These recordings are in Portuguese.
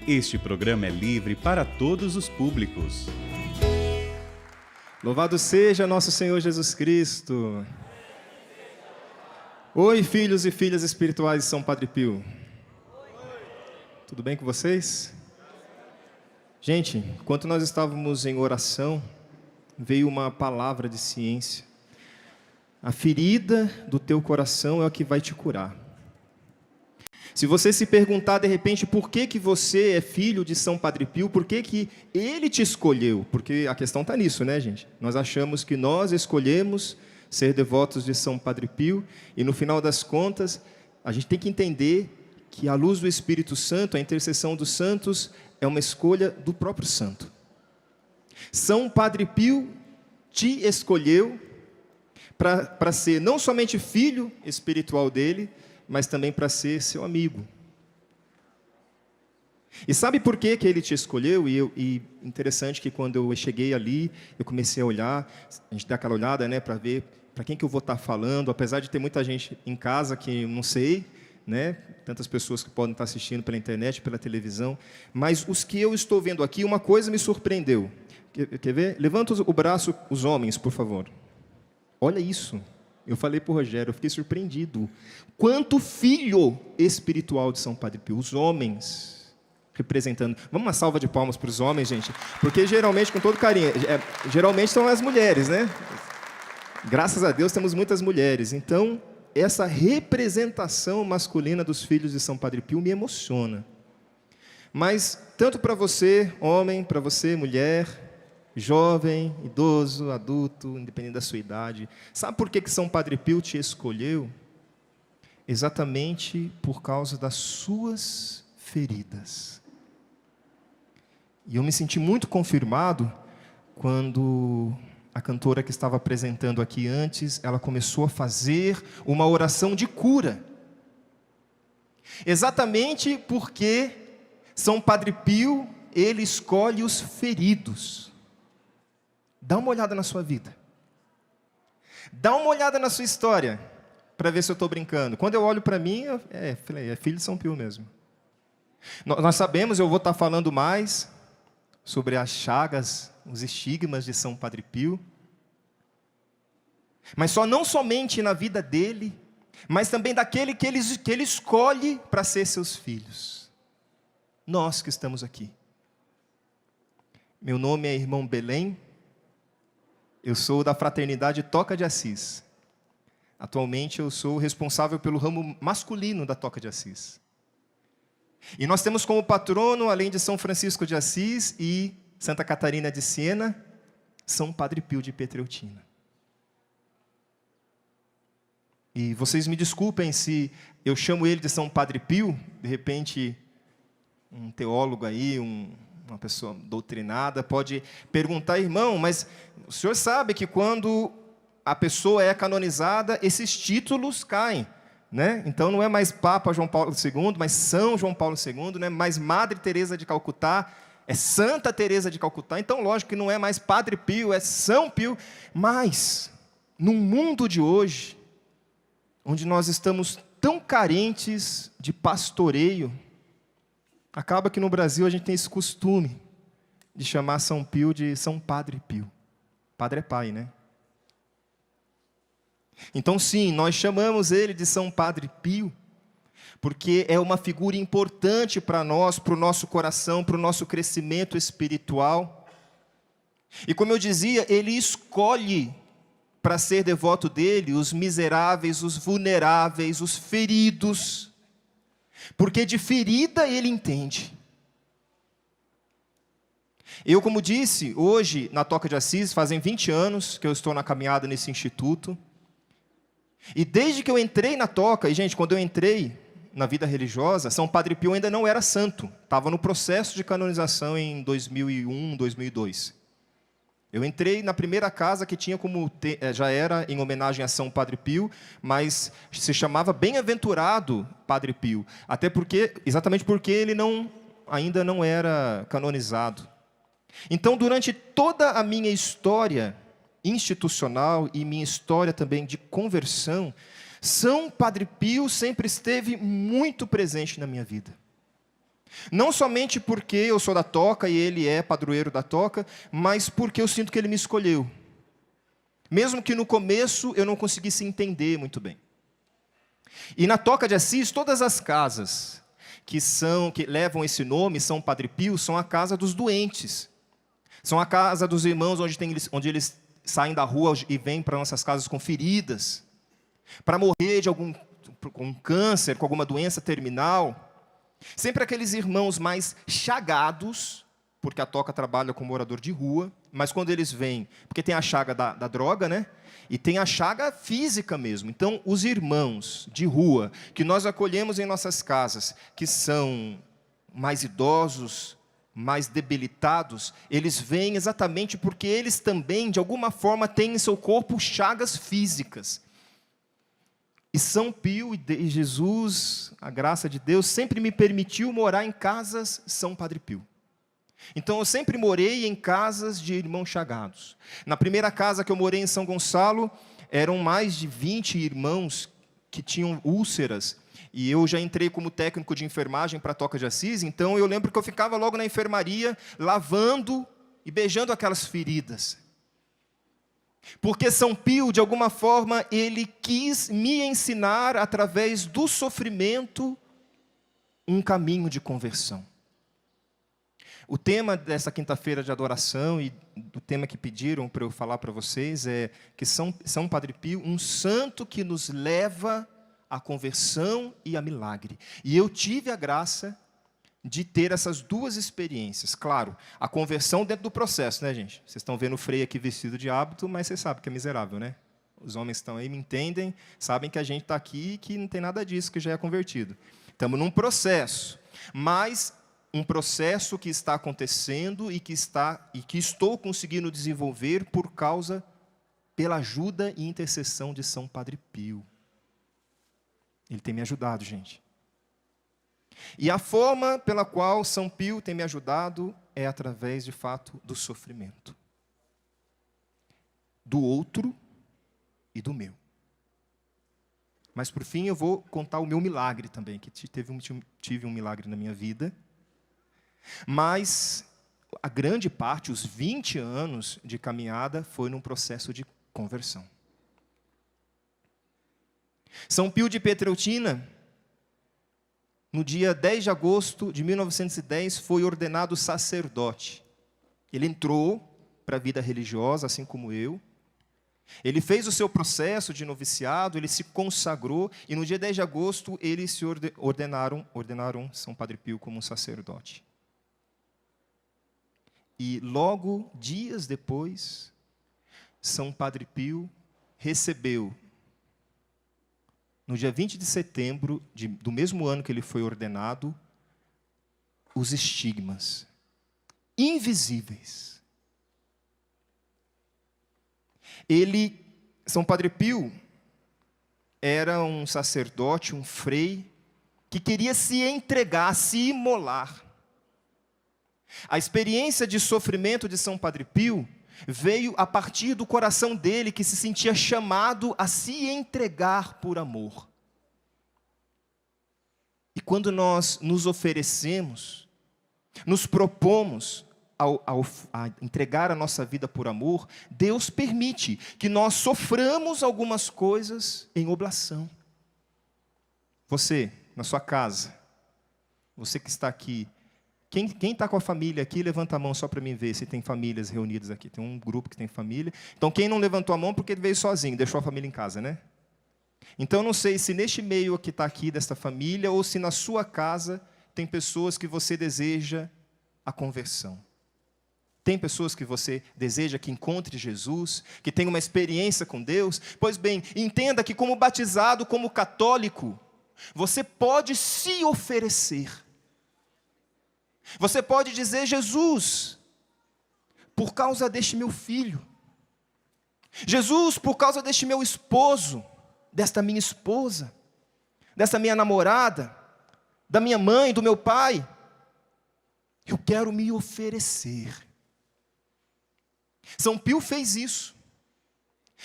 Este programa é livre para todos os públicos. Louvado seja nosso Senhor Jesus Cristo. Oi, filhos e filhas espirituais de São Padre Pio. Tudo bem com vocês? Gente, enquanto nós estávamos em oração, veio uma palavra de ciência. A ferida do teu coração é o que vai te curar. Se você se perguntar de repente por que você é filho de São Padre Pio, por que ele te escolheu? Porque a questão está nisso, né, gente? Nós achamos que nós escolhemos ser devotos de São Padre Pio e no final das contas, a gente tem que entender que a luz do Espírito Santo, a intercessão dos santos, é uma escolha do próprio santo. São Padre Pio te escolheu para ser não somente filho espiritual dele, mas também para ser seu amigo. E sabe por que ele te escolheu? E interessante que quando eu cheguei ali, eu comecei a olhar, a gente dá aquela olhada, né, para ver para quem que eu vou estar falando, apesar de ter muita gente em casa que eu não sei, né, tantas pessoas que podem estar assistindo pela internet, pela televisão, mas os que eu estou vendo aqui, uma coisa me surpreendeu. Quer ver? Levanta o braço, os homens, por favor. Olha isso. Eu falei para o Rogério, eu fiquei surpreendido. Quanto filho espiritual de São Padre Pio, os homens representando. Vamos uma salva de palmas para os homens, gente, porque geralmente, com todo carinho, geralmente são as mulheres, né? Graças a Deus temos muitas mulheres. Então, essa representação masculina dos filhos de São Padre Pio me emociona. Mas, tanto para você, homem, para você, mulher, jovem, idoso, adulto, independente da sua idade. Sabe por que São Padre Pio te escolheu? Exatamente por causa das suas feridas. E eu me senti muito confirmado quando a cantora que estava apresentando aqui antes, ela começou a fazer uma oração de cura. Exatamente porque São Padre Pio, ele escolhe os feridos. Dá uma olhada na sua vida. Dá uma olhada na sua história, para ver se eu estou brincando. Quando eu olho para mim, é filho de São Pio mesmo. Nós sabemos, eu vou estar falando mais sobre as chagas, os estigmas de São Padre Pio. Mas não somente na vida dele, mas também daquele que ele escolhe para ser seus filhos. Nós que estamos aqui. Meu nome é irmão Belém. Eu sou da Fraternidade Toca de Assis. Atualmente eu sou responsável pelo ramo masculino da Toca de Assis. E nós temos como patrono, além de São Francisco de Assis e Santa Catarina de Siena, São Padre Pio de Pietreutina. E vocês me desculpem se eu chamo ele de São Padre Pio, de repente um teólogo aí, uma pessoa doutrinada pode perguntar, irmão, mas o senhor sabe que quando a pessoa é canonizada, esses títulos caem, né? Então não é mais Papa João Paulo II, mas São João Paulo II, não é mais Madre Teresa de Calcutá, é Santa Teresa de Calcutá. Então lógico que não é mais Padre Pio, é São Pio. Mas no mundo de hoje, onde nós estamos tão carentes de pastoreio, acaba que no Brasil a gente tem esse costume de chamar São Pio de São Padre Pio. Padre é pai, né? Então sim, nós chamamos ele de São Padre Pio, porque é uma figura importante para nós, para o nosso coração, para o nosso crescimento espiritual. E como eu dizia, ele escolhe para ser devoto dele os miseráveis, os vulneráveis, os feridos, porque de ferida ele entende. Eu, como disse, hoje na Toca de Assis, fazem 20 anos que eu estou na caminhada nesse instituto. E desde que eu entrei na Toca, e gente, quando eu entrei na vida religiosa, São Padre Pio ainda não era santo. Estava no processo de canonização em 2001, 2002. Eu entrei na primeira casa que tinha já era em homenagem a São Padre Pio, mas se chamava Bem-aventurado Padre Pio. Exatamente porque ele ainda não era canonizado. Então, durante toda a minha história institucional e minha história também de conversão, São Padre Pio sempre esteve muito presente na minha vida. Não somente porque eu sou da Toca e ele é padroeiro da Toca, mas porque eu sinto que ele me escolheu. Mesmo que no começo eu não conseguisse entender muito bem. E na Toca de Assis, todas as casas que levam esse nome, São Padre Pio, são a casa dos doentes. São a casa dos irmãos onde eles saem da rua e vêm para nossas casas com feridas, para morrer com câncer, com alguma doença terminal. Sempre aqueles irmãos mais chagados, porque a Toca trabalha como morador de rua, mas quando eles vêm, porque tem a chaga da droga, né? E tem a chaga física mesmo. Então, os irmãos de rua, que nós acolhemos em nossas casas, que são mais idosos, mais debilitados, eles vêm exatamente porque eles também, de alguma forma, têm em seu corpo chagas físicas. E São Pio e Jesus, a graça de Deus, sempre me permitiu morar em casas São Padre Pio. Então, eu sempre morei em casas de irmãos chagados. Na primeira casa que eu morei em São Gonçalo, eram mais de 20 irmãos que tinham úlceras. E eu já entrei como técnico de enfermagem para a Toca de Assis, então eu lembro que eu ficava logo na enfermaria, lavando e beijando aquelas feridas. Porque São Pio, de alguma forma, ele quis me ensinar, através do sofrimento, um caminho de conversão. O tema dessa quinta-feira de adoração e do tema que pediram para eu falar para vocês é que São Padre Pio, um santo que nos leva à conversão e a milagre. E eu tive a graça de ter essas duas experiências. Claro, a conversão dentro do processo, né, gente? Vocês estão vendo o Frei aqui vestido de hábito, mas vocês sabem que é miserável, né? Os homens estão aí, me entendem, sabem que a gente está aqui e que não tem nada disso, que já é convertido. Estamos num processo, mas um processo que está acontecendo e que estou conseguindo desenvolver pela ajuda e intercessão de São Padre Pio. Ele tem me ajudado, gente. E a forma pela qual São Pio tem me ajudado é através, de fato, do sofrimento. Do outro e do meu. Mas, por fim, eu vou contar o meu milagre também, que tive um milagre na minha vida. Mas a grande parte, os 20 anos de caminhada, foi num processo de conversão. São Pio de Pietrelcina, no dia 10 de agosto de 1910, foi ordenado sacerdote. Ele entrou para a vida religiosa, assim como eu. Ele fez o seu processo de noviciado, ele se consagrou, e no dia 10 de agosto, eles se ordenaram São Padre Pio como um sacerdote. E logo, dias depois, São Padre Pio recebeu, no dia 20 de setembro do mesmo ano que ele foi ordenado, os estigmas invisíveis. São Padre Pio, era um sacerdote, um frei, que queria se entregar, se imolar. A experiência de sofrimento de São Padre Pio veio a partir do coração dele, que se sentia chamado a se entregar por amor. E quando nós nos oferecemos, nos propomos a entregar a nossa vida por amor, Deus permite que nós soframos algumas coisas em oblação. Você, na sua casa, você que está aqui, quem está com a família aqui, levanta a mão só para mim ver se tem famílias reunidas aqui. Tem um grupo que tem família. Então, quem não levantou a mão, porque veio sozinho, deixou a família em casa, né? Então, eu não sei se neste meio que está aqui, desta família, ou se na sua casa tem pessoas que você deseja a conversão. Tem pessoas que você deseja que encontre Jesus, que tenha uma experiência com Deus. Pois bem, entenda que como batizado, como católico, você pode se oferecer. Você pode dizer: Jesus, por causa deste meu filho. Jesus, por causa deste meu esposo, desta minha esposa, desta minha namorada, da minha mãe, do meu pai, eu quero me oferecer. São Pio fez isso.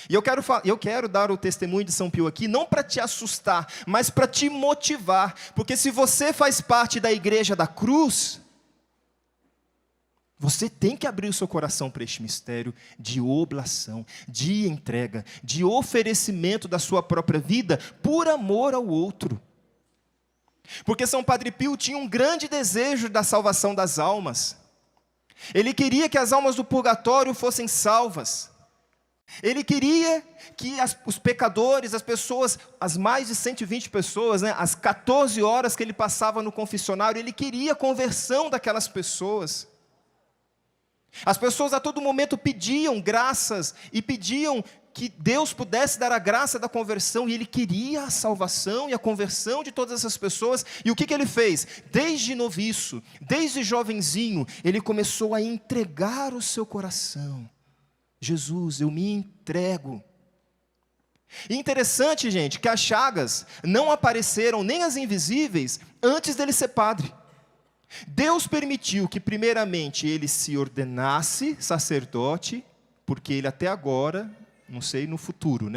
E eu quero dar o testemunho de São Pio aqui, não para te assustar, mas para te motivar. Porque se você faz parte da Igreja da Cruz, você tem que abrir o seu coração para este mistério de oblação, de entrega, de oferecimento da sua própria vida por amor ao outro. Porque São Padre Pio tinha um grande desejo da salvação das almas. Ele queria que as almas do purgatório fossem salvas. Ele queria que os pecadores, as pessoas, as mais de 120 pessoas, as 14 horas que ele passava no confessionário, ele queria a conversão daquelas pessoas. As pessoas a todo momento pediam graças e pediam que Deus pudesse dar a graça da conversão, e ele queria a salvação e a conversão de todas essas pessoas. E o que ele fez? Desde noviço, desde jovenzinho, ele começou a entregar o seu coração. Jesus, eu me entrego. E interessante, gente, que as chagas não apareceram, nem as invisíveis, antes dele ser padre. Deus permitiu que primeiramente ele se ordenasse sacerdote, porque ele até agora, não sei no futuro,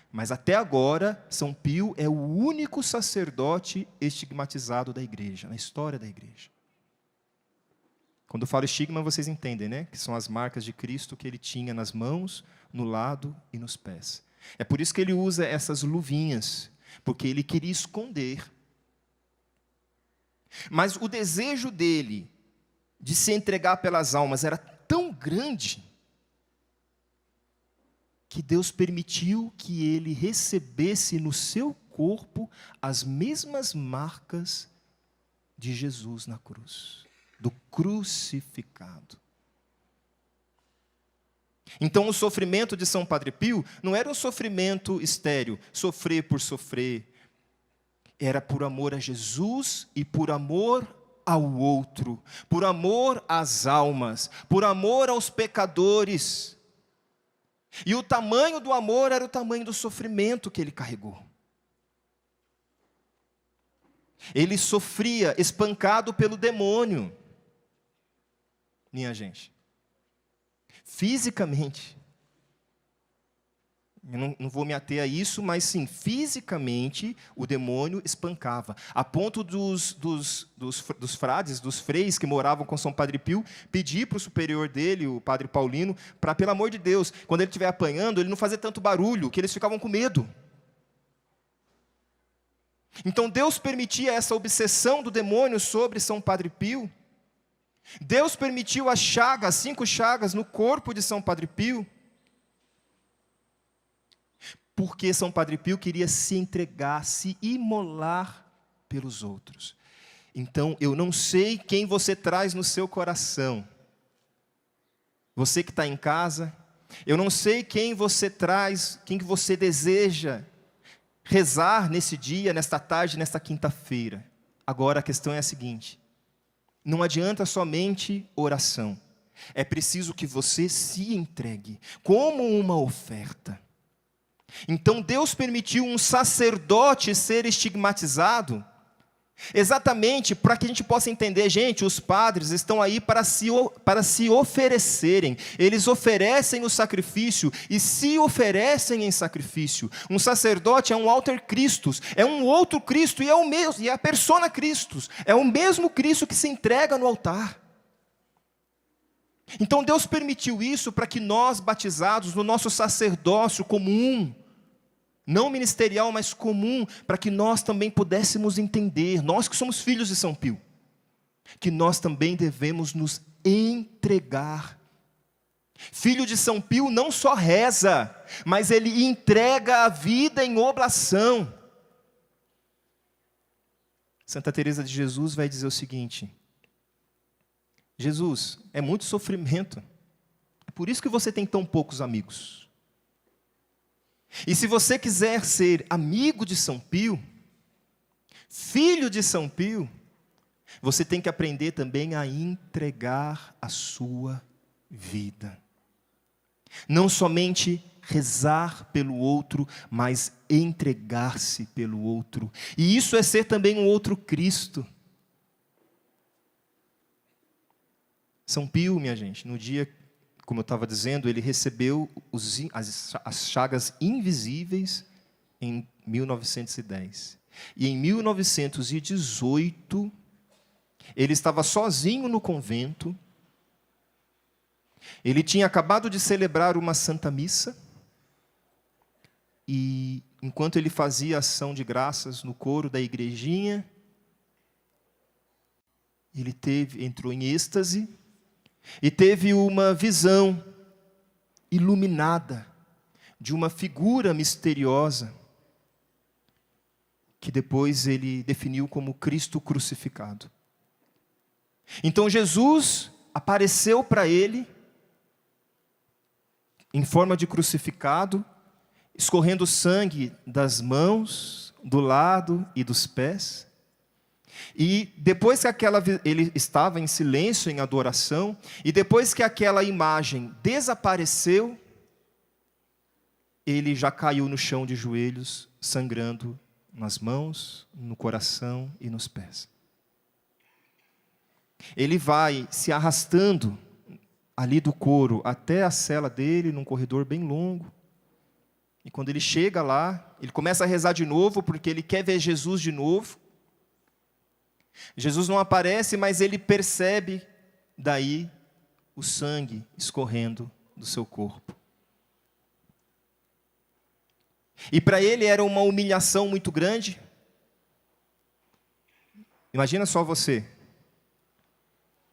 mas até agora, São Pio é o único sacerdote estigmatizado da igreja, na história da igreja. Quando eu falo estigma, vocês entendem, que são as marcas de Cristo que ele tinha nas mãos, no lado e nos pés. É por isso que ele usa essas luvinhas, porque ele queria esconder. Mas o desejo dele de se entregar pelas almas era tão grande que Deus permitiu que ele recebesse no seu corpo as mesmas marcas de Jesus na cruz, do crucificado. Então o sofrimento de São Padre Pio não era um sofrimento estéril, sofrer por sofrer. Era por amor a Jesus e por amor ao outro, por amor às almas, por amor aos pecadores. E o tamanho do amor era o tamanho do sofrimento que ele carregou. Ele sofria espancado pelo demônio. Minha gente, fisicamente, eu não vou me ater a isso, mas sim, fisicamente, o demônio espancava, a ponto dos frades, dos freis que moravam com São Padre Pio, pedir para o superior dele, o Padre Paulino, para, pelo amor de Deus, quando ele estiver apanhando, ele não fazer tanto barulho, que eles ficavam com medo. Então Deus permitia essa obsessão do demônio sobre São Padre Pio. Deus permitiu as chagas, 5 chagas no corpo de São Padre Pio, porque São Padre Pio queria se entregar, se imolar pelos outros. Então, eu não sei quem você traz no seu coração. Você que está em casa, eu não sei quem você traz, quem que você deseja rezar nesse dia, nesta tarde, nesta quinta-feira. Agora a questão é a seguinte: não adianta somente oração. É preciso que você se entregue como uma oferta. Então Deus permitiu um sacerdote ser estigmatizado, exatamente para que a gente possa entender, gente, os padres estão aí para se oferecerem. Eles oferecem o sacrifício e se oferecem em sacrifício. Um sacerdote é um alter Christus, é um outro Cristo e é o mesmo, e é a persona Christus, é o mesmo Cristo que se entrega no altar. Então Deus permitiu isso para que nós, batizados no nosso sacerdócio comum, não ministerial, mas comum, para que nós também pudéssemos entender, nós que somos filhos de São Pio, que nós também devemos nos entregar. Filho de São Pio não só reza, mas ele entrega a vida em oblação. Santa Teresa de Jesus vai dizer o seguinte: Jesus, é muito sofrimento, é por isso que você tem tão poucos amigos. E se você quiser ser amigo de São Pio, filho de São Pio, você tem que aprender também a entregar a sua vida. Não somente rezar pelo outro, mas entregar-se pelo outro. E isso é ser também um outro Cristo. São Pio, minha gente, no dia como eu estava dizendo, ele recebeu as chagas invisíveis em 1910. E em 1918, ele estava sozinho no convento. Ele tinha acabado de celebrar uma Santa Missa. E enquanto ele fazia ação de graças no coro da igrejinha, ele entrou em êxtase e teve uma visão iluminada de uma figura misteriosa que depois ele definiu como Cristo crucificado. Então Jesus apareceu para ele em forma de crucificado, escorrendo sangue das mãos, do lado e dos pés. E depois que ele estava em silêncio, em adoração, e depois que aquela imagem desapareceu, ele já caiu no chão de joelhos, sangrando nas mãos, no coração e nos pés. Ele vai se arrastando ali do coro até a cela dele, num corredor bem longo. E quando ele chega lá, ele começa a rezar de novo, porque ele quer ver Jesus de novo. Jesus não aparece, mas ele percebe daí o sangue escorrendo do seu corpo. E para ele era uma humilhação muito grande. Imagina só você.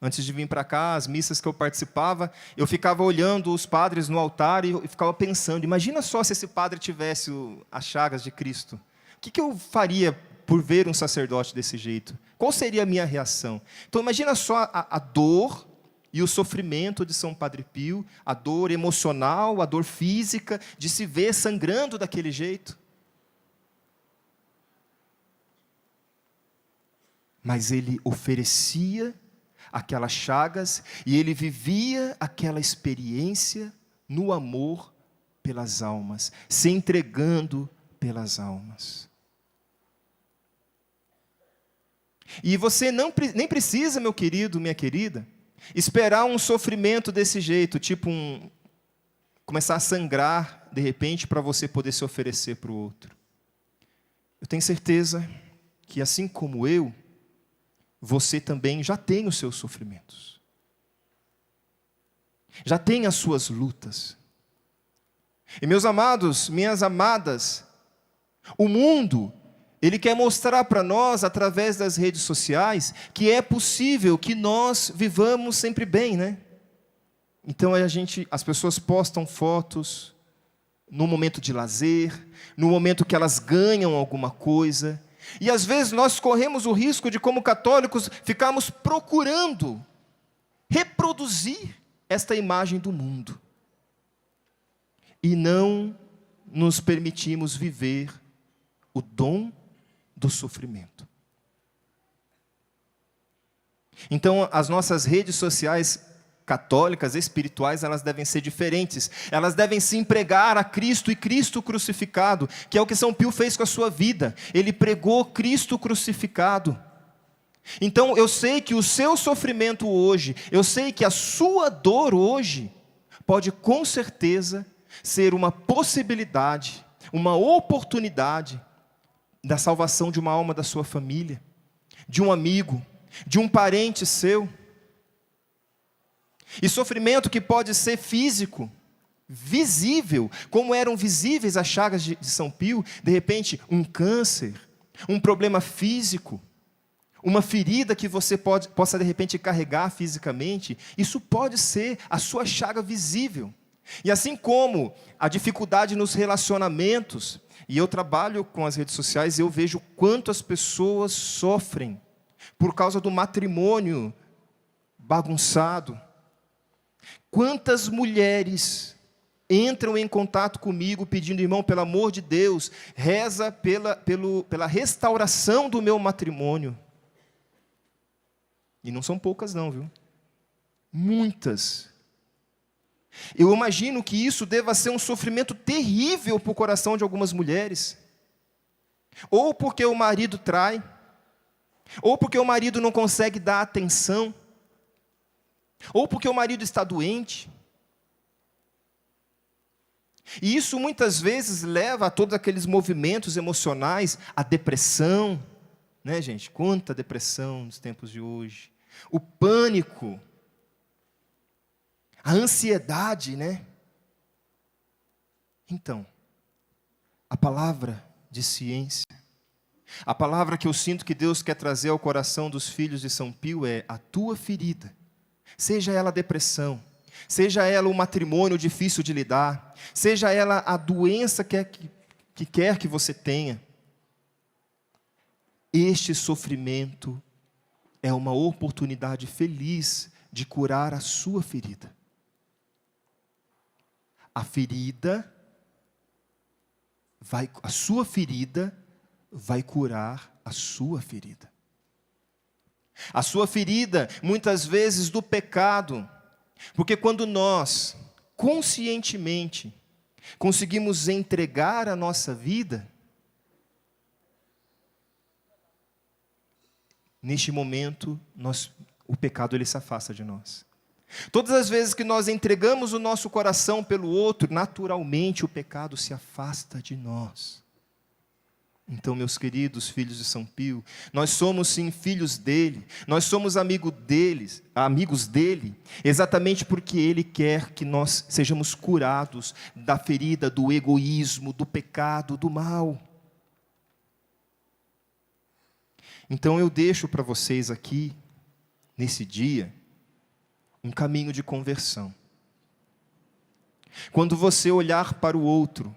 Antes de vir para cá, as missas que eu participava, eu ficava olhando os padres no altar e ficava pensando, imagina só se esse padre tivesse as chagas de Cristo. O que eu faria por ver um sacerdote desse jeito? Qual seria a minha reação? Então imagina só a dor e o sofrimento de São Padre Pio, a dor emocional, a dor física, de se ver sangrando daquele jeito. Mas ele oferecia aquelas chagas e ele vivia aquela experiência no amor pelas almas, se entregando pelas almas. E você nem precisa, meu querido, minha querida, esperar um sofrimento desse jeito, tipo começar a sangrar de repente para você poder se oferecer para o outro. Eu tenho certeza que assim como eu, você também já tem os seus sofrimentos. Já tem as suas lutas. E meus amados, minhas amadas, o mundo, ele quer mostrar para nós, através das redes sociais, que é possível que nós vivamos sempre bem, né? Então as pessoas postam fotos no momento de lazer, no momento que elas ganham alguma coisa. E às vezes nós corremos o risco de, como católicos, ficarmos procurando reproduzir esta imagem do mundo. E não nos permitimos viver o dom do sofrimento. Então, as nossas redes sociais católicas, espirituais, elas devem ser diferentes. Elas devem se empregar a Cristo e Cristo crucificado, que é o que São Pio fez com a sua vida. Ele pregou Cristo crucificado. Então, eu sei que o seu sofrimento hoje, eu sei que a sua dor hoje, pode com certeza ser uma possibilidade, uma oportunidade da salvação de uma alma da sua família, de um amigo, de um parente seu. E sofrimento que pode ser físico, visível, como eram visíveis as chagas de São Pio, de repente um câncer, um problema físico, uma ferida que você possa de repente carregar fisicamente, isso pode ser a sua chaga visível. E assim como a dificuldade nos relacionamentos, e eu trabalho com as redes sociais, eu vejo quanto as pessoas sofrem por causa do matrimônio bagunçado. Quantas mulheres entram em contato comigo pedindo, irmão, pelo amor de Deus, reza pela restauração do meu matrimônio. E não são poucas não, viu? Muitas. Eu imagino que isso deva ser um sofrimento terrível para o coração de algumas mulheres. Ou porque o marido trai, ou porque o marido não consegue dar atenção, ou porque o marido está doente, E isso muitas vezes leva a todos aqueles movimentos emocionais, a depressão, né, gente? Quanta depressão nos tempos de hoje. O pânico, a ansiedade, né? Então, a palavra de ciência, a palavra que eu sinto que Deus quer trazer ao coração dos filhos de São Pio é: a tua ferida, seja ela a depressão, seja ela o matrimônio difícil de lidar, seja ela a doença que quer que você tenha, este sofrimento é uma oportunidade feliz de curar a sua ferida. A sua ferida vai curar a sua ferida. A sua ferida, muitas vezes, do pecado. Porque quando nós, conscientemente, conseguimos entregar a nossa vida, neste momento, o pecado ele se afasta de nós. Todas as vezes que nós entregamos o nosso coração pelo outro, naturalmente o pecado se afasta de nós. Então, meus queridos filhos de São Pio, nós somos sim filhos dele, nós somos amigos dele, exatamente porque ele quer que nós sejamos curados da ferida, do egoísmo, do pecado, do mal. Então eu deixo para vocês aqui, nesse dia, um caminho de conversão. Quando você olhar para o outro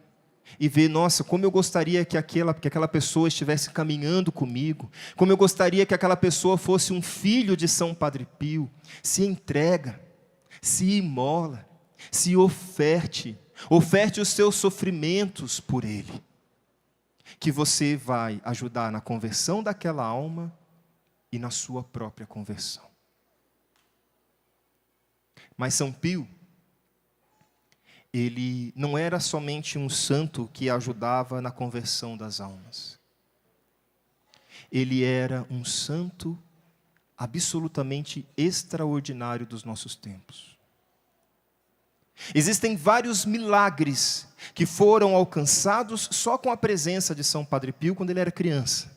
e ver, nossa, como eu gostaria que aquela pessoa estivesse caminhando comigo, como eu gostaria que aquela pessoa fosse um filho de São Padre Pio, se entrega, se imola, se oferte os seus sofrimentos por ele, que você vai ajudar na conversão daquela alma e na sua própria conversão. Mas São Pio, ele não era somente um santo que ajudava na conversão das almas. Ele era um santo absolutamente extraordinário dos nossos tempos. Existem vários milagres que foram alcançados só com a presença de São Padre Pio quando ele era criança.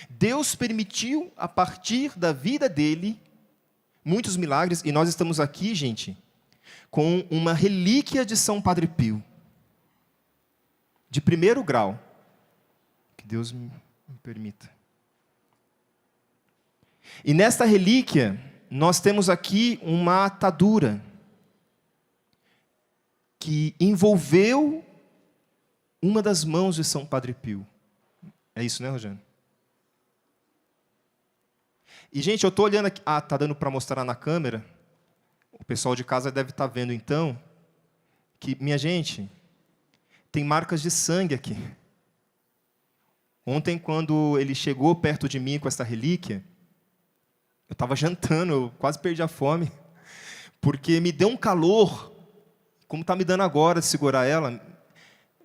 Deus permitiu, a partir da vida dele, muitos milagres, e nós estamos aqui, gente, com uma relíquia de São Padre Pio, de 1º grau, que Deus me permita. E nesta relíquia, nós temos aqui uma atadura, que envolveu uma das mãos de São Padre Pio. É isso, né, Rogério? E, gente, eu estou olhando aqui. Ah, está dando para mostrar na câmera. O pessoal de casa deve estar vendo, então, que, minha gente, tem marcas de sangue aqui. Ontem, quando ele chegou perto de mim com essa relíquia, eu estava jantando, eu quase perdi a fome, porque me deu um calor, como está me dando agora de segurar ela.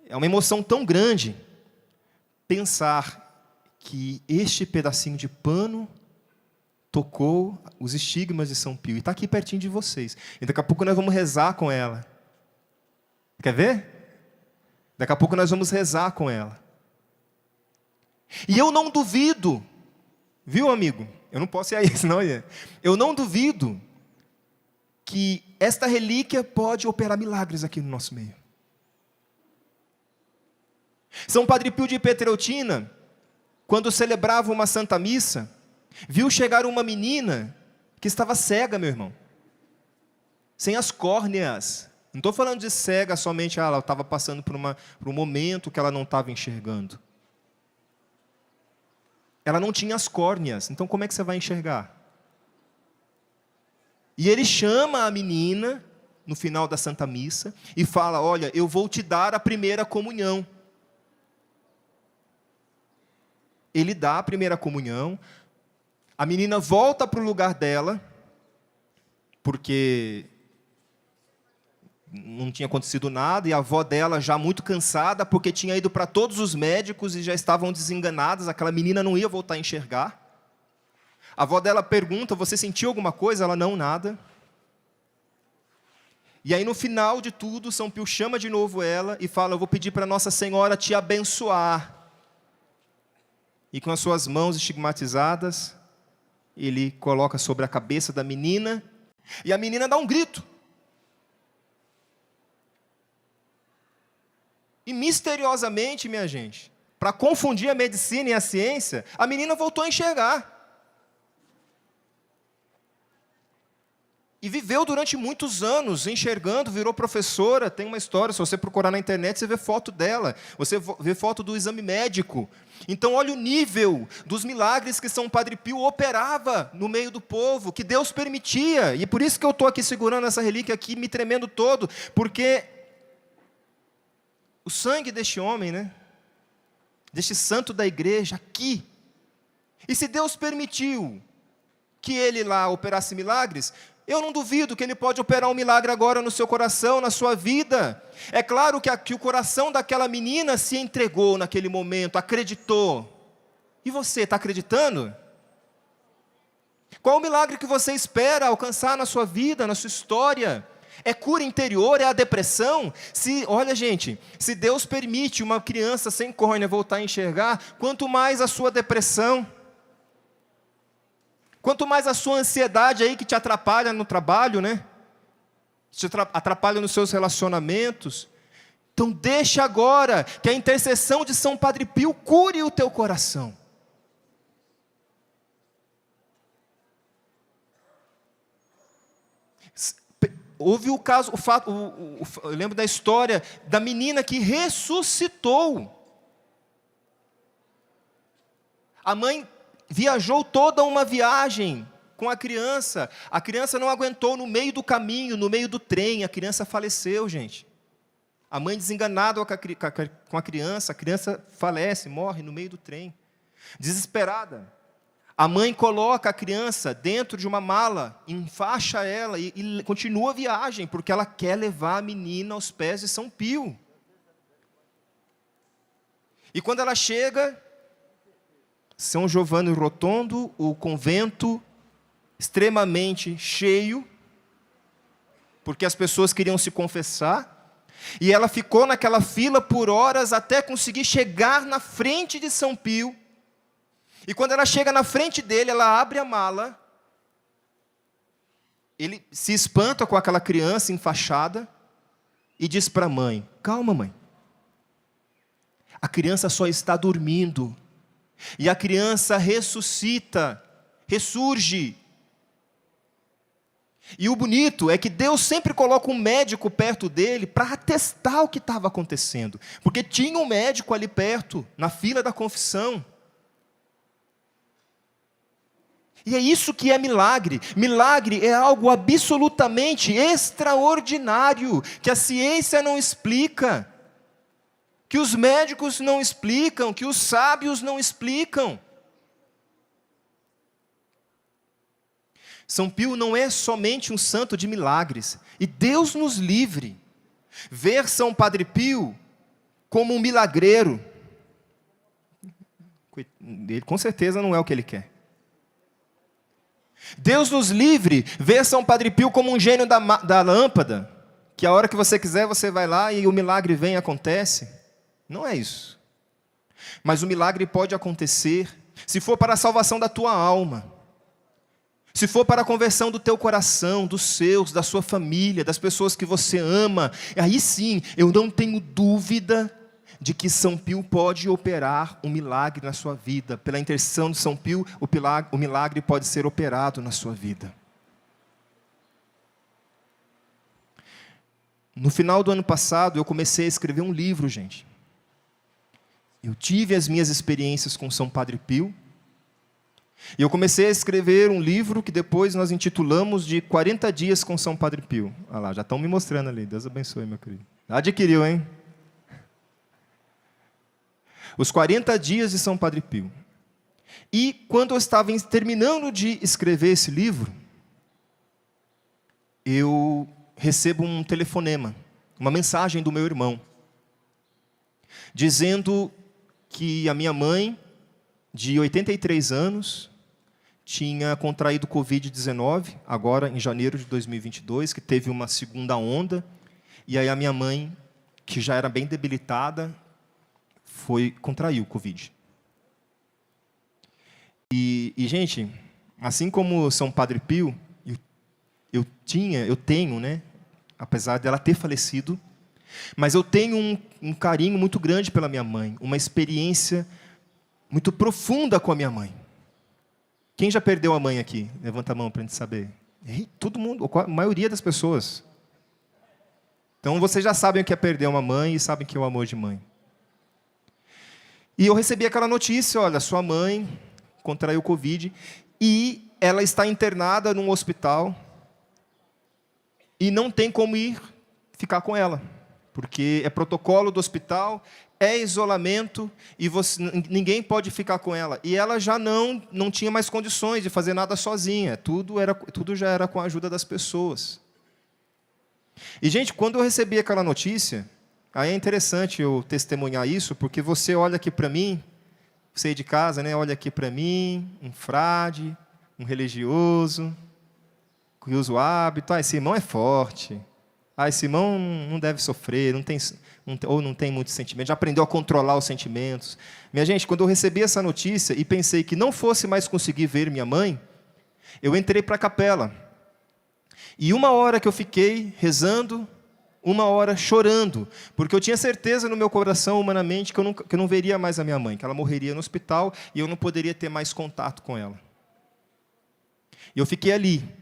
É uma emoção tão grande pensar que este pedacinho de pano tocou os estigmas de São Pio. E está aqui pertinho de vocês. E daqui a pouco nós vamos rezar com ela. Quer ver? Daqui a pouco nós vamos rezar com ela. E eu não duvido, viu, amigo? Eu não posso ir aí, senão eu não duvido que esta relíquia pode operar milagres aqui no nosso meio. São Padre Pio de Pietrelcina, quando celebrava uma Santa Missa, viu chegar uma menina que estava cega, meu irmão, sem as córneas. Não estou falando de cega somente, ela estava passando por um momento que ela não estava enxergando. Ela não tinha as córneas, então como é que você vai enxergar? E ele chama a menina, no final da Santa Missa, e fala, olha, eu vou te dar a primeira comunhão. Ele dá a primeira comunhão, a menina volta para o lugar dela, porque não tinha acontecido nada, e a avó dela já muito cansada, porque tinha ido para todos os médicos e já estavam desenganadas, aquela menina não ia voltar a enxergar. A avó dela pergunta, você sentiu alguma coisa? Ela, não, nada. E aí, no final de tudo, São Pio chama de novo ela e fala: eu vou pedir para Nossa Senhora te abençoar. E com as suas mãos estigmatizadas, ele coloca sobre a cabeça da menina, e a menina dá um grito. E misteriosamente, minha gente, para confundir a medicina e a ciência, a menina voltou a enxergar. E viveu durante muitos anos enxergando, virou professora. Tem uma história, se você procurar na internet, você vê foto dela, você vê foto do exame médico. Então, olha o nível dos milagres que São Padre Pio operava no meio do povo, que Deus permitia. E por isso que eu estou aqui segurando essa relíquia aqui, me tremendo todo, porque o sangue deste homem, né, deste santo da igreja aqui, e se Deus permitiu que ele lá operasse milagres, eu não duvido que ele pode operar um milagre agora no seu coração, na sua vida. É claro que o coração daquela menina se entregou naquele momento, acreditou. E você, está acreditando? Qual o milagre que você espera alcançar na sua vida, na sua história? É cura interior? É a depressão? Olha, gente, se Deus permite uma criança sem córnea voltar a enxergar, quanto mais a sua depressão, quanto mais a sua ansiedade aí que te atrapalha no trabalho, né? Te atrapalha nos seus relacionamentos. Então deixa agora que a intercessão de São Padre Pio cure o teu coração. Houve o caso, eu lembro da história da menina que ressuscitou. A mãe viajou toda uma viagem com a criança não aguentou no meio do caminho, no meio do trem, a criança faleceu, gente. A mãe desenganada com a criança falece, morre no meio do trem. Desesperada, a mãe coloca a criança dentro de uma mala, enfaixa ela e continua a viagem, porque ela quer levar a menina aos pés de São Pio. E quando ela chega, São Giovanni Rotondo, o convento extremamente cheio, porque as pessoas queriam se confessar, e ela ficou naquela fila por horas até conseguir chegar na frente de São Pio. E quando ela chega na frente dele, ela abre a mala, ele se espanta com aquela criança enfaixada e diz para a mãe: calma, mãe, a criança só está dormindo. E a criança ressuscita, ressurge. E o bonito é que Deus sempre coloca um médico perto dele para atestar o que estava acontecendo. Porque tinha um médico ali perto, na fila da confissão. E é isso que é milagre. Milagre é algo absolutamente extraordinário, que a ciência não explica, que os médicos não explicam, que os sábios não explicam. São Pio não é somente um santo de milagres, e Deus nos livre. Ver São Padre Pio como um milagreiro, ele com certeza não é o que ele quer. Deus nos livre, ver São Padre Pio como um gênio da lâmpada, que a hora que você quiser você vai lá e o milagre vem e acontece. Não é isso. Mas o milagre pode acontecer se for para a salvação da tua alma, se for para a conversão do teu coração, dos seus, da sua família, das pessoas que você ama. Aí sim, eu não tenho dúvida de que São Pio pode operar um milagre na sua vida. Pela intercessão de São Pio, o milagre pode ser operado na sua vida. No final do ano passado, eu comecei a escrever um livro, gente. Eu tive as minhas experiências com São Padre Pio, e eu comecei a escrever um livro que depois nós intitulamos de 40 dias com São Padre Pio. Olha lá, já estão me mostrando ali. Deus abençoe, meu querido. Adquiriu, hein? Os 40 dias de São Padre Pio. E quando eu estava terminando de escrever esse livro, eu recebo um telefonema, uma mensagem do meu irmão, dizendo que a minha mãe, de 83 anos, tinha contraído Covid-19, agora em janeiro de 2022, que teve uma segunda onda. E aí a minha mãe, que já era bem debilitada, contraiu Covid. E, gente, assim como São Padre Pio, eu tenho, né, apesar dela ter falecido, mas eu tenho um carinho muito grande pela minha mãe, uma experiência muito profunda com a minha mãe. Quem já perdeu a mãe aqui? Levanta a mão para a gente saber. Todo mundo, a maioria das pessoas. Então, vocês já sabem o que é perder uma mãe e sabem o que é o amor de mãe. E eu recebi aquela notícia, olha, sua mãe contraiu Covid e ela está internada num hospital e não tem como ficar com ela, porque é protocolo do hospital, é isolamento e ninguém pode ficar com ela. E ela já não tinha mais condições de fazer nada sozinha, tudo já era com a ajuda das pessoas. E, gente, quando eu recebi aquela notícia, aí é interessante eu testemunhar isso, porque você olha aqui para mim, você aí de casa, né, olha aqui para mim, um frade, um religioso, que usa o hábito, esse irmão é forte, esse irmão não deve sofrer, não tem muito sentimento, já aprendeu a controlar os sentimentos. Minha gente, quando eu recebi essa notícia e pensei que não fosse mais conseguir ver minha mãe, eu entrei para a capela. E 1 hora que eu fiquei rezando, 1 hora chorando, porque eu tinha certeza no meu coração, humanamente, que eu não veria mais a minha mãe, que ela morreria no hospital e eu não poderia ter mais contato com ela. E eu fiquei ali,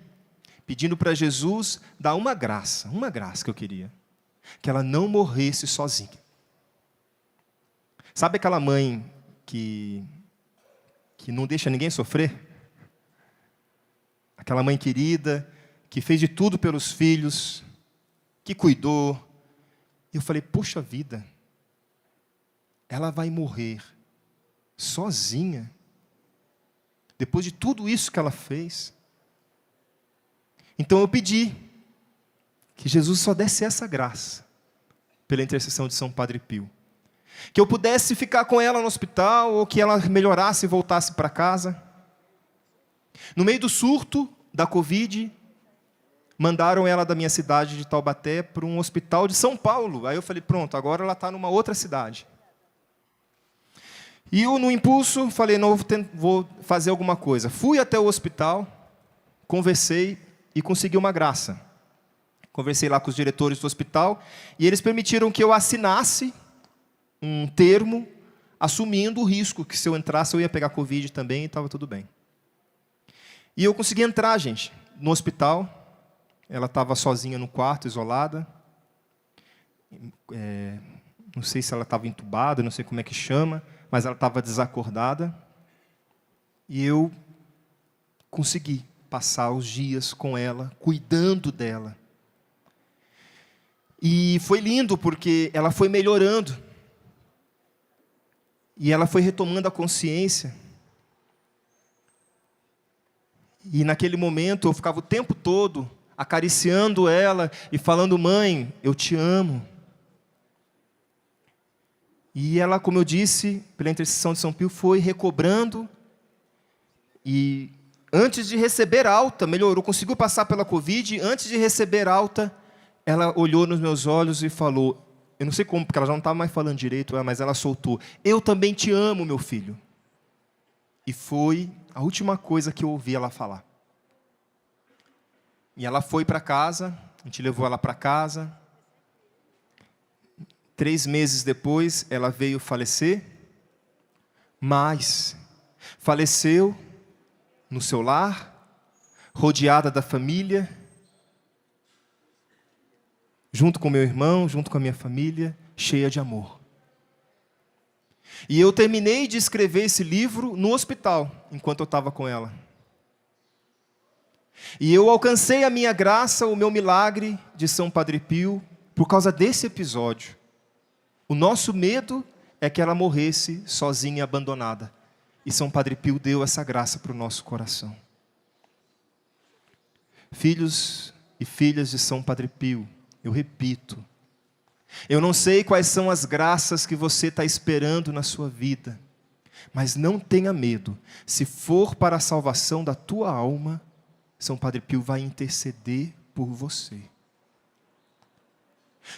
pedindo para Jesus dar uma graça que eu queria, que ela não morresse sozinha. Sabe aquela mãe que não deixa ninguém sofrer? Aquela mãe querida, que fez de tudo pelos filhos, que cuidou. Eu falei, poxa vida, ela vai morrer sozinha, depois de tudo isso que ela fez. Então eu pedi que Jesus só desse essa graça, pela intercessão de São Padre Pio, que eu pudesse ficar com ela no hospital, ou que ela melhorasse e voltasse para casa. No meio do surto da Covid, mandaram ela da minha cidade de Taubaté para um hospital de São Paulo. Aí eu falei, pronto, agora ela está numa outra cidade. E eu, no impulso, falei, não, vou fazer alguma coisa. Fui até o hospital, conversei e consegui uma graça. Conversei lá com os diretores do hospital e eles permitiram que eu assinasse um termo assumindo o risco que se eu entrasse eu ia pegar Covid também e estava tudo bem. E eu consegui entrar, gente, no hospital. Ela estava sozinha no quarto, isolada. Não sei se ela estava entubada, não sei como é que chama, mas ela estava desacordada. E eu consegui passar os dias com ela, cuidando dela. E foi lindo, porque ela foi melhorando. E ela foi retomando a consciência. E naquele momento eu ficava o tempo todo acariciando ela e falando, mãe, eu te amo. E ela, como eu disse, pela intercessão de São Pio, foi recobrando. E antes de receber alta, melhorou, conseguiu passar pela Covid. Antes de receber alta, ela olhou nos meus olhos e falou, eu não sei como, porque ela já não estava mais falando direito, mas ela soltou, eu também te amo, meu filho. E foi a última coisa que eu ouvi ela falar. E ela foi para casa, a gente levou ela para casa. 3 meses depois, ela veio falecer, mas faleceu no seu lar, rodeada da família, junto com meu irmão, junto com a minha família, cheia de amor. E eu terminei de escrever esse livro no hospital, enquanto eu estava com ela. E eu alcancei a minha graça, o meu milagre de São Padre Pio, por causa desse episódio. O nosso medo é que ela morresse sozinha e abandonada. E São Padre Pio deu essa graça para o nosso coração. Filhos e filhas de São Padre Pio, eu repito, eu não sei quais são as graças que você está esperando na sua vida, Mas não tenha medo, se for para a salvação da tua alma, São Padre Pio vai interceder por você.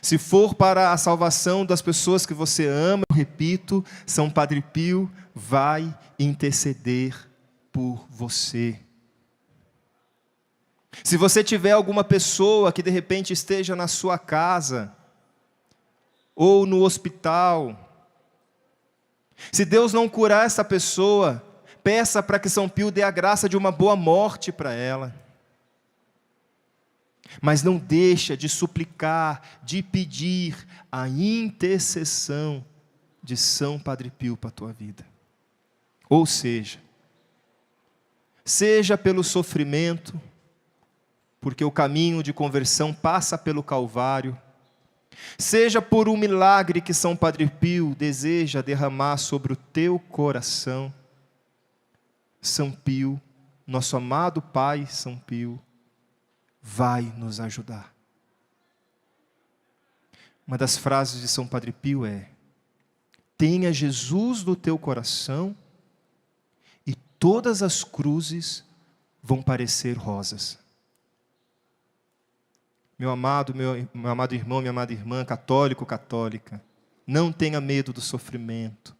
Se for para a salvação das pessoas que você ama, eu repito, São Padre Pio vai interceder por você. Se você tiver alguma pessoa que de repente esteja na sua casa, ou no hospital, se Deus não curar essa pessoa, peça para que São Pio dê a graça de uma boa morte para ela. Mas não deixa de suplicar, de pedir a intercessão de São Padre Pio para a tua vida. Ou seja pelo sofrimento, porque o caminho de conversão passa pelo Calvário, seja por um milagre que São Padre Pio deseja derramar sobre o teu coração, São Pio, nosso amado Pai São Pio, vai nos ajudar. Uma das frases de São Padre Pio é: tenha Jesus no teu coração e todas as cruzes vão parecer rosas. Meu amado irmão, minha amada irmã, católico, católica, não tenha medo do sofrimento,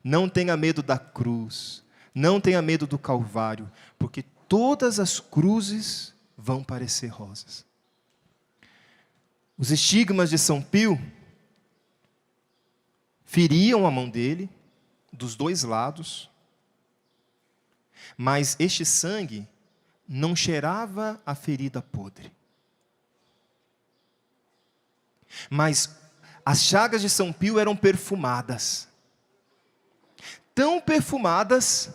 não tenha medo da cruz, não tenha medo do Calvário, porque todas as cruzes vão parecer rosas. Os estigmas de São Pio feriam a mão dele, dos dois lados, mas este sangue não cheirava a ferida podre. Mas as chagas de São Pio eram perfumadas. Tão perfumadas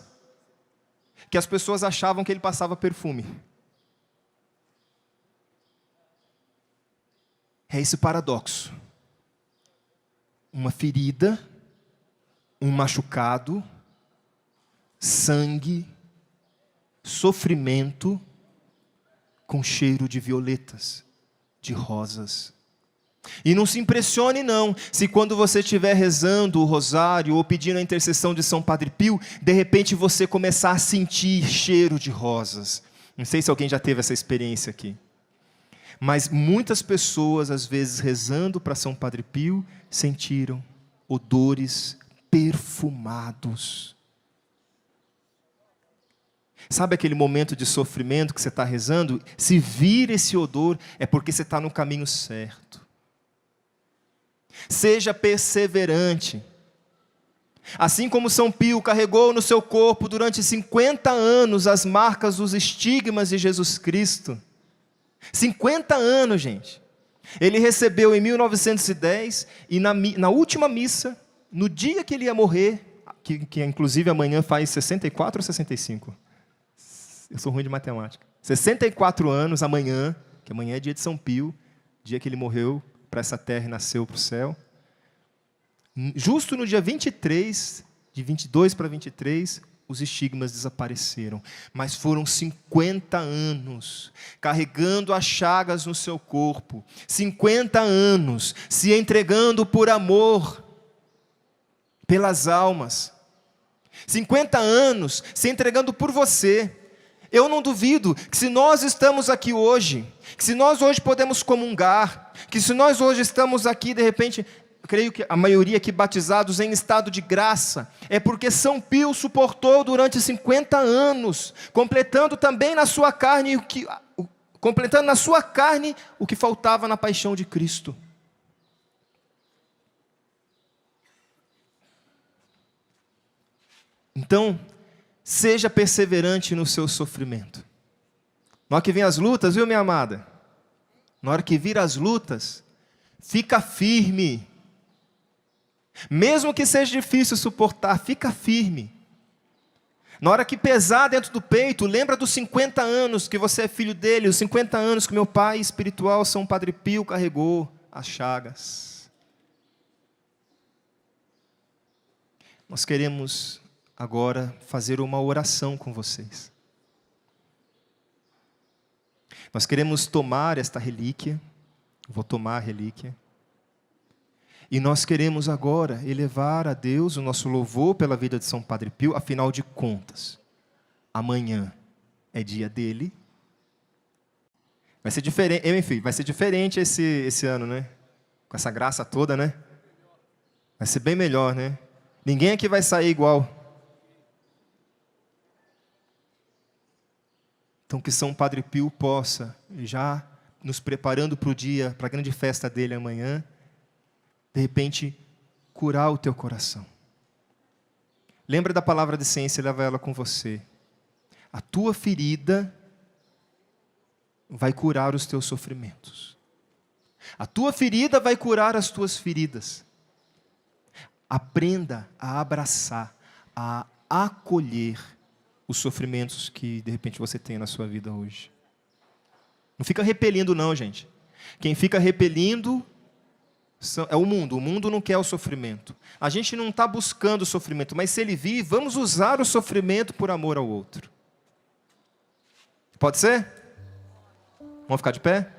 que as pessoas achavam que ele passava perfume. É esse paradoxo. Uma ferida, um machucado, sangue, sofrimento, com cheiro de violetas, de rosas. E não se impressione não, se quando você estiver rezando o rosário ou pedindo a intercessão de São Padre Pio, de repente você começar a sentir cheiro de rosas. Não sei se alguém já teve essa experiência aqui. Mas muitas pessoas, às vezes, rezando para São Padre Pio, sentiram odores perfumados. Sabe aquele momento de sofrimento que você está rezando? Se vir esse odor, é porque você está no caminho certo. Seja perseverante. Assim como São Pio carregou no seu corpo durante 50 anos as marcas dos estigmas de Jesus Cristo. 50 anos, gente. Ele recebeu em 1910 e na última missa, no dia que ele ia morrer, que inclusive amanhã faz 64 ou 65? Eu sou ruim de matemática. 64 anos amanhã, que amanhã é dia de São Pio, dia que ele morreu para essa terra e nasceu para o céu. Justo no dia 23, de 22 para 23, os estigmas desapareceram. Mas foram 50 anos, carregando as chagas no seu corpo. 50 anos, se entregando por amor, pelas almas. 50 anos, se entregando por você. Eu não duvido que se nós estamos aqui hoje, que se nós hoje podemos comungar, que se nós hoje estamos aqui, de repente, creio que a maioria aqui batizados em estado de graça, é porque São Pio suportou durante 50 anos, completando também na sua carne o que faltava na paixão de Cristo. Então, seja perseverante no seu sofrimento. Na hora que vem as lutas, viu, minha amada? Na hora que vir as lutas, fica firme. Mesmo que seja difícil suportar, fica firme. Na hora que pesar dentro do peito, lembra dos 50 anos que você é filho dele, os 50 anos que meu pai espiritual, São Padre Pio, carregou as chagas. Nós queremos agora fazer uma oração com vocês. Nós queremos tomar esta relíquia, vou tomar a relíquia, E nós queremos agora elevar a Deus o nosso louvor pela vida de São Padre Pio. Afinal de contas, amanhã é dia dele. Vai ser diferente, enfim, vai ser diferente esse ano, né? Com essa graça toda, né? Vai ser bem melhor, né? Ninguém aqui vai sair igual. Então que São Padre Pio possa, já nos preparando para o dia, para a grande festa dele amanhã, de repente, curar o teu coração. Lembra da palavra de ciência e leva ela com você. A tua ferida vai curar os teus sofrimentos. A tua ferida vai curar as tuas feridas. Aprenda a abraçar, a acolher os sofrimentos que de repente você tem na sua vida hoje. Não fica repelindo não, gente. Quem fica repelindo é o mundo. O mundo não quer o sofrimento. A gente não está buscando o sofrimento, mas se ele vir, vamos usar o sofrimento por amor ao outro. Pode ser? Vamos ficar de pé?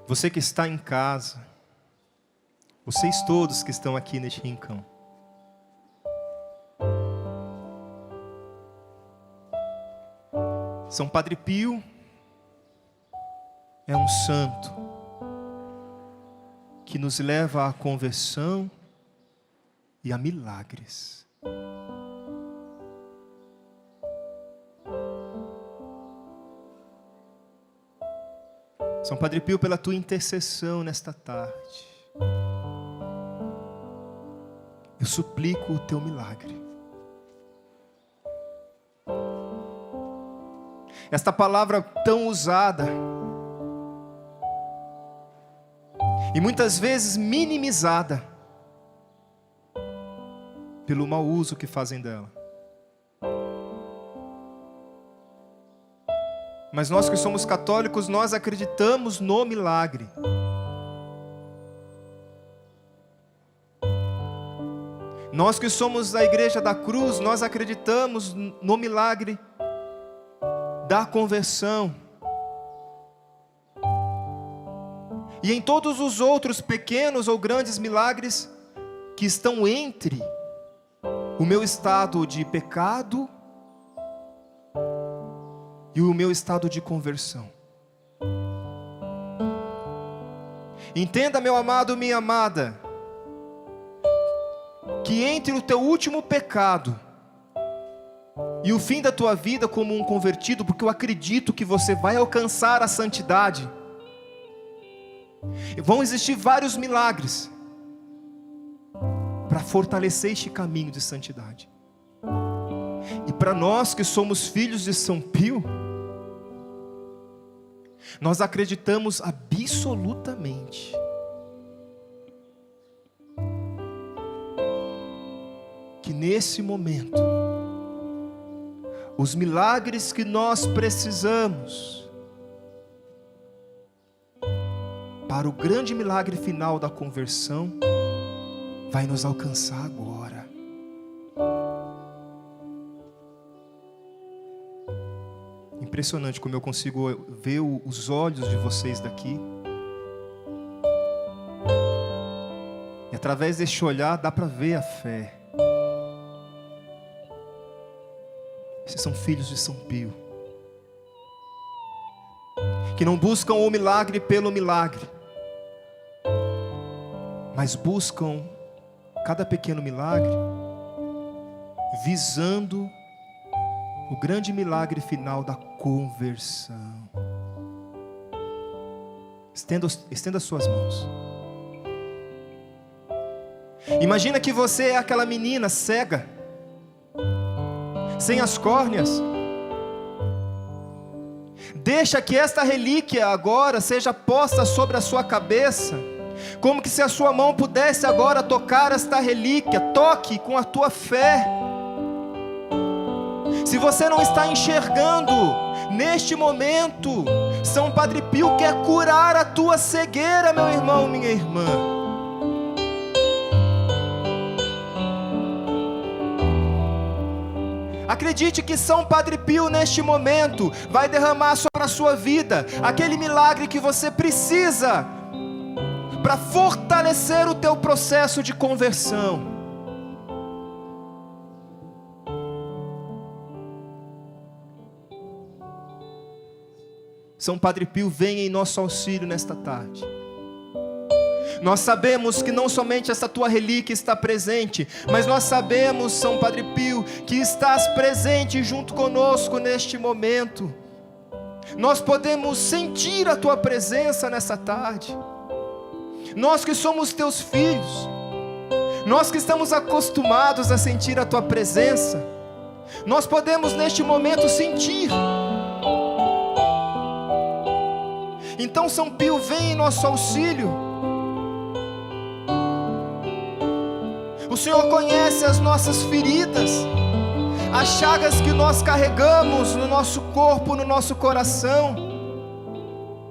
Você que está em casa, vocês todos que estão aqui neste rincão, São Padre Pio é um santo que nos leva à conversão e a milagres. São Padre Pio, pela tua intercessão nesta tarde, eu suplico o teu milagre. Esta palavra tão usada e muitas vezes minimizada pelo mau uso que fazem dela. Mas nós que somos católicos, nós acreditamos no milagre. Nós que somos da Igreja da Cruz, nós acreditamos no milagre da conversão. E em todos os outros pequenos ou grandes milagres que estão entre o meu estado de pecado e o meu estado de conversão. Entenda, meu amado, minha amada, que entre o teu último pecado e o fim da tua vida como um convertido, porque eu acredito que você vai alcançar a santidade, vão existir vários milagres para fortalecer este caminho de santidade. E para nós que somos filhos de São Pio, nós acreditamos absolutamente que nesse momento, os milagres que nós precisamos para o grande milagre final da conversão vai nos alcançar agora. Impressionante como eu consigo ver os olhos de vocês daqui. E através deste olhar dá para ver a fé. Vocês são filhos de São Pio, que não buscam o milagre pelo milagre, mas buscam cada pequeno milagre visando o grande milagre final da conversão. Estenda as suas mãos. Imagina que você é aquela menina cega, sem as córneas. Deixa que esta relíquia agora seja posta sobre a sua cabeça, como que se a sua mão pudesse agora tocar esta relíquia. Toque com a tua fé. Se você não está enxergando neste momento, São Padre Pio quer curar a tua cegueira, meu irmão, minha irmã. Acredite que São Padre Pio, neste momento, vai derramar sobre a sua vida aquele milagre que você precisa para fortalecer o teu processo de conversão. São Padre Pio, venha em nosso auxílio nesta tarde. Nós sabemos que não somente essa tua relíquia está presente, mas nós sabemos, São Padre Pio, que estás presente junto conosco neste momento. Nós podemos sentir a tua presença nessa tarde. Nós que somos teus filhos, nós que estamos acostumados a sentir a tua presença, nós podemos neste momento sentir. Então São Pio, vem em nosso auxílio. O Senhor conhece as nossas feridas, as chagas que nós carregamos no nosso corpo, no nosso coração.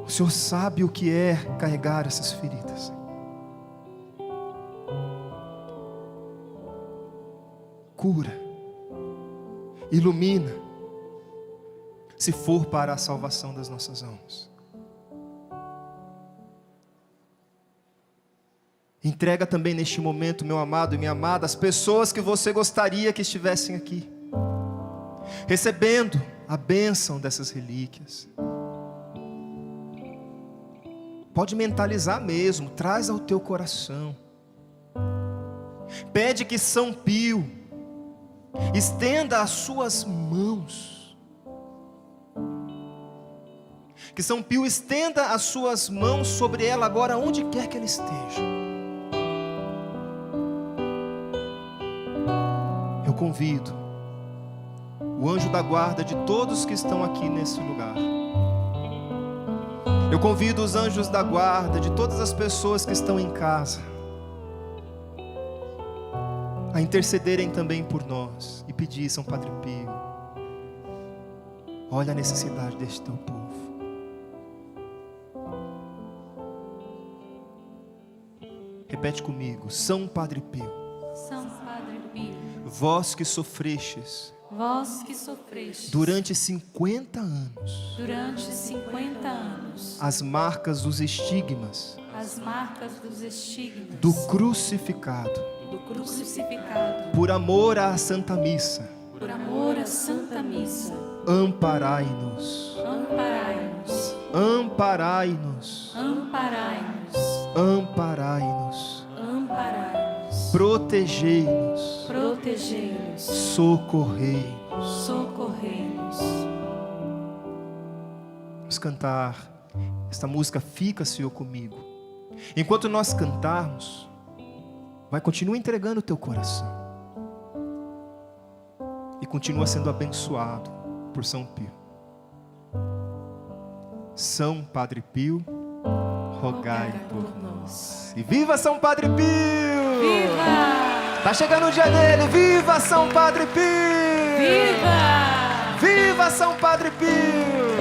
O Senhor sabe o que é carregar essas feridas. Cura, ilumina, se for para a salvação das nossas almas. Entrega também neste momento, meu amado e minha amada, as pessoas que você gostaria que estivessem aqui, recebendo a bênção dessas relíquias. Pode mentalizar mesmo, traz ao teu coração. Pede que São Pio estenda as suas mãos. Que São Pio estenda as suas mãos sobre ela agora, onde quer que ela esteja. Eu convido o anjo da guarda de todos que estão aqui nesse lugar. Eu convido os anjos da guarda de todas as pessoas que estão em casa a intercederem também por nós e pedir, São Padre Pio, olha a necessidade deste teu povo. Repete comigo: São Padre Pio, São Padre Pio, vós que sofrestes durante 50 anos as marcas dos estigmas do crucificado, por amor à Santa Missa, amparai-nos, amparai-nos, amparai-nos, protegei-nos, socorrei-nos. Vamos cantar esta música, Fica, Senhor, comigo. Enquanto nós cantarmos, continua entregando o teu coração e continua sendo abençoado por São Pio. São Padre Pio, rogai por nós. E viva São Padre Pio! Viva! Tá chegando o dia dele. Viva São Padre Pio! Viva! Viva São Padre Pio!